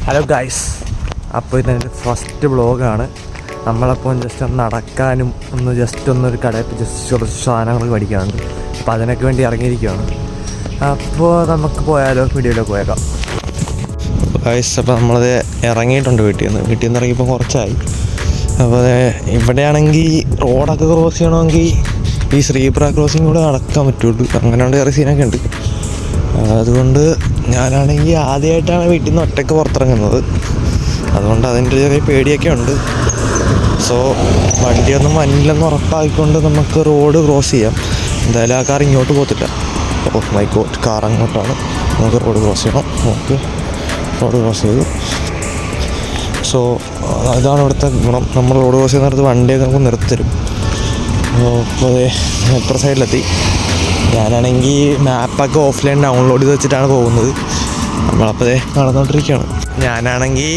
Hello guys, അപ്പോൾ ഇതിൻ്റെ first വ്ളോഗാണ്. നമ്മളപ്പോൾ ജസ്റ്റ് ഒന്ന് നടക്കാനും ഒന്നൊരു കടയിൽ ജസ്റ്റ് കുറച്ച് സാധനങ്ങൾ മേടിക്കാനുണ്ട്. അപ്പോൾ അതിനൊക്കെ വേണ്ടി ഇറങ്ങിയിരിക്കുകയാണ്. അപ്പോൾ നമുക്ക് പോയാലോ, വീഡിയോയിലേക്ക് പോയേക്കാം ഗൈസ്. അപ്പോൾ നമ്മളത് ഇറങ്ങിയിട്ടുണ്ട് വീട്ടിൽ നിന്ന് ഇറങ്ങിയപ്പോൾ കുറച്ചായി. അപ്പോൾ ഇവിടെയാണെങ്കിൽ റോഡൊക്കെ ക്രോസ് ചെയ്യണമെങ്കിൽ ഈ ശ്രീപ്ര ക്രോസിങ് കൂടെ നടക്കാൻ പറ്റുള്ളൂ. അങ്ങനെയുള്ള ചെറിയ സീനൊക്കെ ഉണ്ട്. അതുകൊണ്ട് ഞാനാണെങ്കിൽ ആദ്യമായിട്ടാണ് വീട്ടിൽ നിന്ന് ഒറ്റയ്ക്ക് പുറത്തിറങ്ങുന്നത്. അതുകൊണ്ട് അതിൻ്റെ ചെറിയ പേടിയൊക്കെ ഉണ്ട്. സോ വണ്ടിയൊന്നും മഞ്ഞിലൊന്നും ഉറപ്പാക്കിക്കൊണ്ട് നമുക്ക് റോഡ് ക്രോസ് ചെയ്യാം. എന്തായാലും ആ കാർ ഇങ്ങോട്ട് പോകത്തില്ല. ഓ മൈ ഗോഡ്, കാർ അങ്ങോട്ടാണ്. നമുക്ക് റോഡ് ക്രോസ് ചെയ്യണം. നമുക്ക് റോഡ് ക്രോസ് ചെയ്തു. സോ അതാണ് ഇവിടുത്തെ ഗുണം. നമ്മൾ റോഡ് ക്രോസ് ചെയ്യുന്നിടത്ത് വണ്ടിയൊക്കെ നമുക്ക് നിർത്തരും. അപ്പോൾ എത്ര സൈഡിലെത്തി. ഞാനാണെങ്കിൽ മാപ്പൊക്കെ ഓഫ്ലൈൻ ഡൗൺലോഡ് ചെയ്ത് വെച്ചിട്ടാണ് പോകുന്നത്. നമ്മളപ്പോൾ നടന്നുകൊണ്ടിരിക്കുകയാണ്. ഞാനാണെങ്കിൽ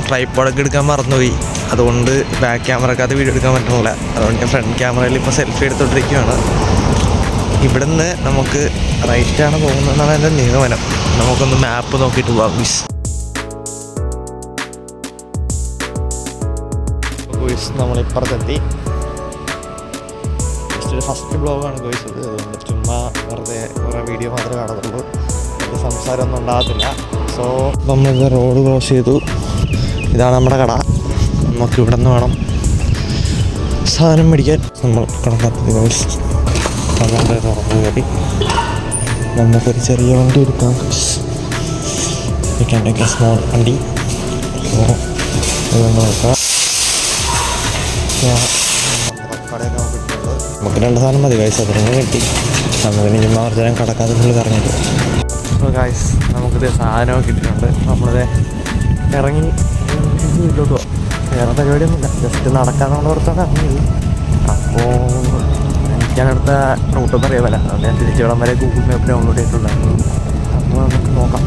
ട്രൈപ്പോഡൊക്കെ എടുക്കാൻ മറന്നുപോയി. അതുകൊണ്ട് ബാക്ക് ക്യാമറക്കകത്ത് വീഡിയോ എടുക്കാൻ പറ്റുന്നില്ല. അതുകൊണ്ട് ഞാൻ ഫ്രണ്ട് ക്യാമറയിൽ ഇപ്പോൾ സെൽഫി എടുത്തുകൊണ്ടിരിക്കുകയാണ്. ഇവിടുന്ന് നമുക്ക് റൈറ്റാണ് പോകുന്നതെന്നാണ് എൻ്റെ നിഗമനം. നമുക്കൊന്ന് മാപ്പ് നോക്കിയിട്ട് പോകാം ഗോയ്സ്. നമ്മളിപ്പുറത്തെത്തി. ഫസ്റ്റ് ബ്ലോഗാണ് ഗോയ്സ്. അതുകൊണ്ട് ചുമ്മാ വെറുതെ കുറേ വീഡിയോ മാത്രമേ കാണുന്നുള്ളൂ. അത് സംസാരമൊന്നും ഉണ്ടാകത്തില്ല. സോ നമ്മളിത് റോഡ് ക്രോസ് ചെയ്തു. ഇതാണ് നമ്മുടെ കട. നമുക്കിവിടെ നിന്ന് വേണം സാധനം മേടിക്കാൻ. നമ്മൾ കടക്കാത്തത് ഗോയ്സ്. അതുകൊണ്ട് തുറന്നു കയറി നമുക്കൊരു ചെറിയ വണ്ടി എടുക്കാം. സ്മോൾ വണ്ടി. സോ ഇതൊന്ന് നോക്കാം. കടയൊക്കെ നമുക്ക് 2 സാധനം മതി ഗൈസ്. അതിനെ കിട്ടി. നമുക്കിനി ചുമ്മാ കുറച്ച് നേരം കടക്കാതെ കറങ്ങിയിട്ട്. അപ്പോൾ ഗൈസ്, നമുക്കിത് സാധനമൊക്കെ കിട്ടിയിട്ടുണ്ട്. നമ്മളിത് ഇറങ്ങി വീട്ടിലോട്ട് പോകാം. വേറെ പരിപാടിയൊന്നുമില്ല, ജസ്റ്റ് നടക്കാൻ നമ്മൾ പുറത്താണ് ഇറങ്ങിയത്. അപ്പോൾ എനിക്കാനടുത്ത റൂട്ടൊന്നും അറിയാമല്ല. അതുകൊണ്ട് ഞാൻ തിരിച്ചിടം വരെ ഗൂഗിൾ മാപ്പ് ഡൗൺലോഡ് ചെയ്തിട്ടുണ്ടായിരുന്നു. അപ്പോൾ നമുക്ക് നോക്കാം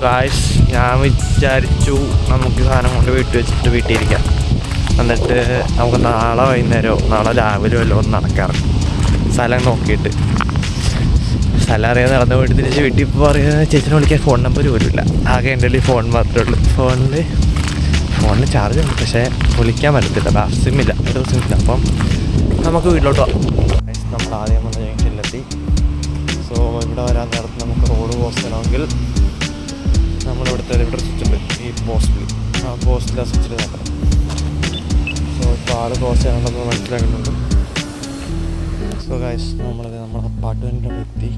ഗൈസ്. ഞാൻ വിചാരിച്ചു നമുക്ക് സാധനം കൊണ്ട് വീട്ടിൽ വെച്ചിട്ട് വീട്ടിലിരിക്കാം. എന്നിട്ട് നമുക്ക് നാളെ വൈകുന്നേരമോ നാളെ രാവിലെ വല്ലോ ഒന്ന് നടക്കാറ് സ്ഥലം നോക്കിയിട്ട്. സ്ഥലം അറിയാതെ നടന്ന് പോയിട്ട് തിരിച്ച് വീട്ടിൽ ഇപ്പോൾ പറയുക ചേച്ചിനെ വിളിക്കാൻ ഫോൺ നമ്പർ പോലുമില്ല. ആകെ എൻ്റെ കയ്യിൽ ഫോൺ മാത്രമേ ഉള്ളൂ. ഫോണിന് ചാർജ് ഉണ്ട്, പക്ഷേ വിളിക്കാൻ പറ്റത്തില്ല. സിമ്മില്ല, സിമ്മില്ല. അപ്പം നമുക്ക് വീട്ടിലോട്ട് പോകാം. നമ്മൾ ആദ്യം വന്ന ജംഗ്ഷനിലെത്തി. സോ ഇവിടെ വരാൻ നേരത്ത് നമുക്ക് റോഡ് ക്രോസ് ചെയ്യണമെങ്കിൽ ഇവിടെ സ്വിച്ചുണ്ട്. ഈ പോസ്റ്റിൽ ആ സ്വിച്ചിൽ നോക്കണം. സോ ഇപ്പോൾ ആൾ ക്രോസ് ചെയ്യാനുണ്ടെന്ന് മനസ്സിലാക്കുന്നുണ്ട്. സോ ഗൈസ്, നമ്മളെ അപ്പാർട്ട്മെൻറ്റിൻ്റെ എത്തി.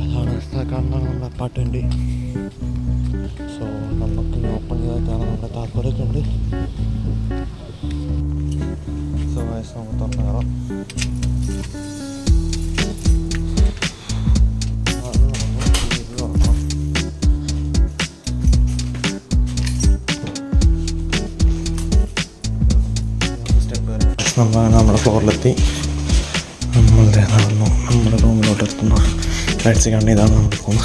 അതാണ് കാണുന്നതാണ് നമ്മുടെ അപ്പാർട്ട്മെൻറ്റ്. സോ നമുക്ക് ഓപ്പൺ ചെയ്താൽ കാണാൻ നമ്മുടെ താക്കോലൊക്കെ ഉണ്ട്. സോ ഗൈസ്, നമുക്ക് തുറന്ന് കയറാം. നമ്മുടെ ഫ്ലോറിലെത്തി. നമ്മുടെ റൂമിലോട്ട് എത്തുന്നു. ലൈറ്റ്സ് കണ്ട് ഇതാണ് നമ്മുടെ റൂം.